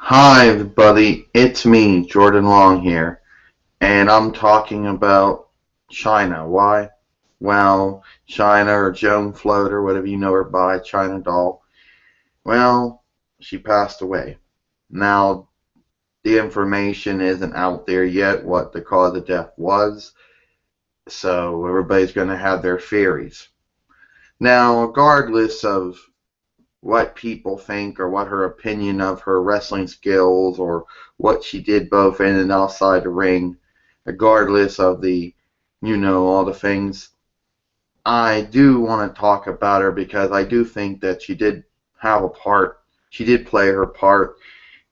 Hi everybody, it's me, Jordan Long here, and I'm talking about Chyna. Why? Well, Chyna or Joan Float or whatever you know her by, Chyna Doll. Well, she passed away. Now, the information isn't out there yet what the cause of death was, so everybody's going to have their theories. Now, regardless of what people think or what her opinion of her wrestling skills or what she did both in and outside the ring, regardless of all the things. I do want to talk about her because I do think that she did have a part. She did play her part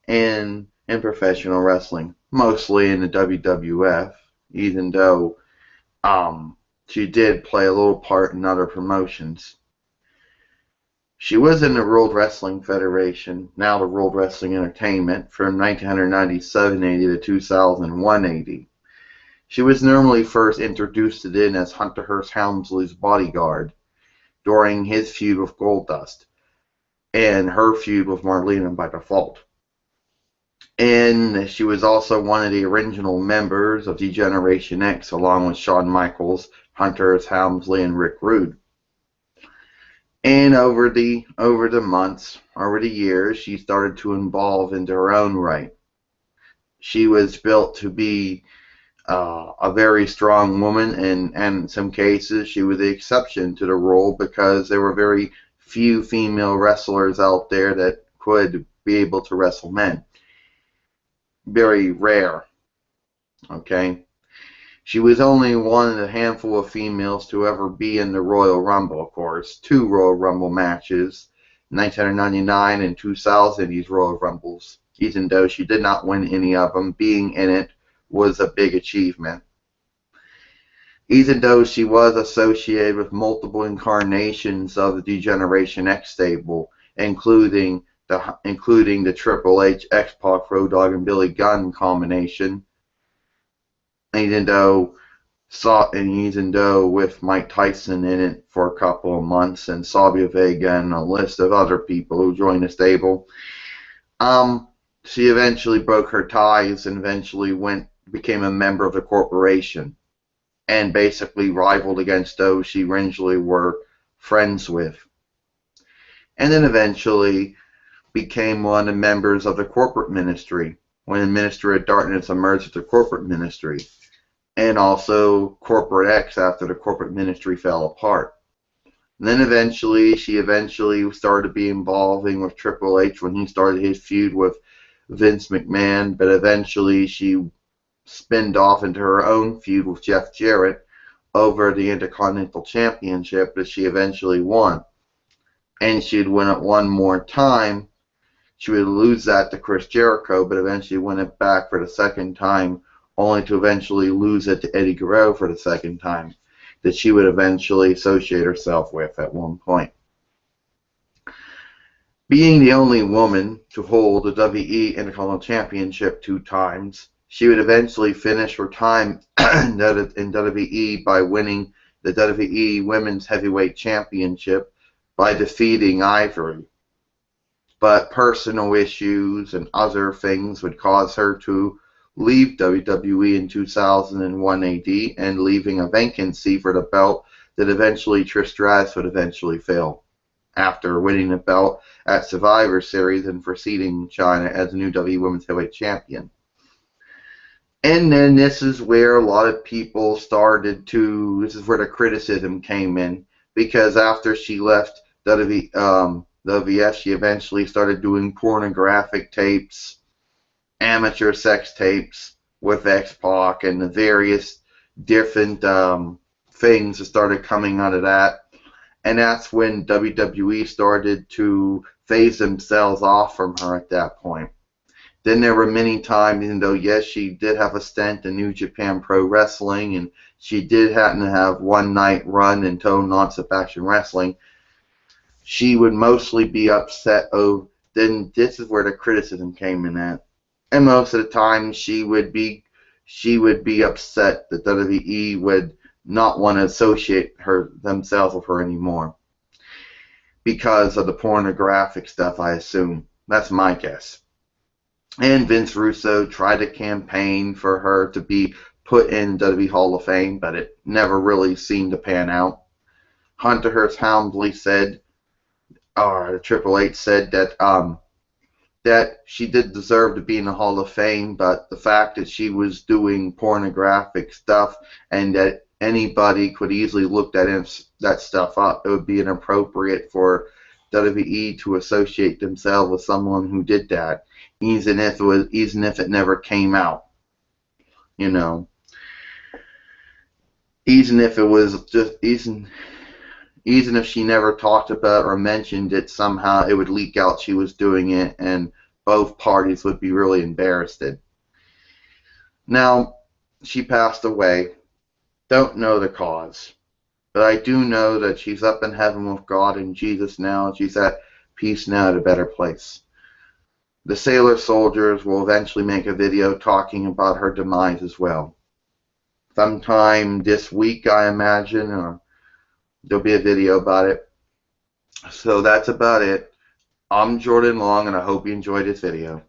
in professional wrestling, mostly in the WWF, even though she did play a little part in other promotions. She was in the World Wrestling Federation, now the World Wrestling Entertainment, from 1997-80 to 2001-80. She was normally first introduced in as Hunter Hearst Helmsley's bodyguard during his feud with Goldust and her feud with Marlena by default. And she was also one of the original members of Generation X along with Shawn Michaels, Hunter Hearst Helmsley, and Rick Rude. And over the months, over the years, she started to evolve into her own right. She was built to be a very strong woman, and in some cases, she was the exception to the rule because there were very few female wrestlers out there that could be able to wrestle men. Very rare. Okay. She was only one of a handful of females to ever be in the Royal Rumble, of course. 2 Royal Rumble matches, 1999 and 2000, these Royal Rumbles. Even though she did not win any of them, being in it was a big achievement. Even though she was associated with multiple incarnations of the Generation X stable, including the Triple H, X-Pac, Road Dogg, and Billy Gunn combination, even though with Mike Tyson in it for a couple of months and Savio Vega and a list of other people who joined the stable, she eventually broke her ties and eventually became a member of the corporation and basically rivaled against those she originally were friends with. And then eventually became one of the members of the corporate ministry when the Ministry of Darkness emerged as the corporate ministry, and also Corporate X after the corporate ministry fell apart. And then she eventually started to be involving with Triple H when he started his feud with Vince McMahon, but eventually she spinned off into her own feud with Jeff Jarrett over the Intercontinental Championship that she eventually won. And she'd win it one more time. She would lose that to Chris Jericho, but eventually win it back for the second time, only to eventually lose it to Eddie Guerrero for the second time, that she would eventually associate herself with at one point. Being the only woman to hold the WWE Intercontinental Championship 2 times, she would eventually finish her time in WWE by winning the WWE Women's Heavyweight Championship by defeating Ivory. But personal issues and other things would cause her to leave WWE in 2001 AD and leaving a vacancy for the belt that eventually Trish Stratus would eventually fill after winning the belt at Survivor Series and preceding Chyna as the new WWE Women's Heavyweight Champion. And then this is where a lot of people this is where the criticism came in, because after she left WWF, she eventually started doing pornographic tapes, amateur sex tapes with X-Pac, and the various different things that started coming out of that. And that's when WWE started to phase themselves off from her at that point. Then there were many times, even though, yes, she did have a stint in New Japan Pro Wrestling, and she did happen to have one-night run in Total Nonstop Action Wrestling, she would mostly be upset. Then this is where the criticism came in at. And most of the time, she would be upset that WWE would not want to associate themselves with her anymore because of the pornographic stuff, I assume. That's my guess. And Vince Russo tried to campaign for her to be put in WWE Hall of Fame, but it never really seemed to pan out. Hunter Hearst Helmsley said, or Triple H said that she did deserve to be in the Hall of Fame, but the fact that she was doing pornographic stuff and that anybody could easily look that stuff up, it would be inappropriate for WWE to associate themselves with someone who did that, even if it never came out. You know, even if it was just even if she never talked about or mentioned it, somehow it would leak out she was doing it, and both parties would be really embarrassed. Now, she passed away. Don't know the cause, but I do know that she's up in heaven with God and Jesus now, and she's at peace now at a better place. The Sailor Soldiers will eventually make a video talking about her demise as well. Sometime this week, I imagine, or there'll be a video about it. So that's about it. I'm Jordan Long, and I hope you enjoyed this video.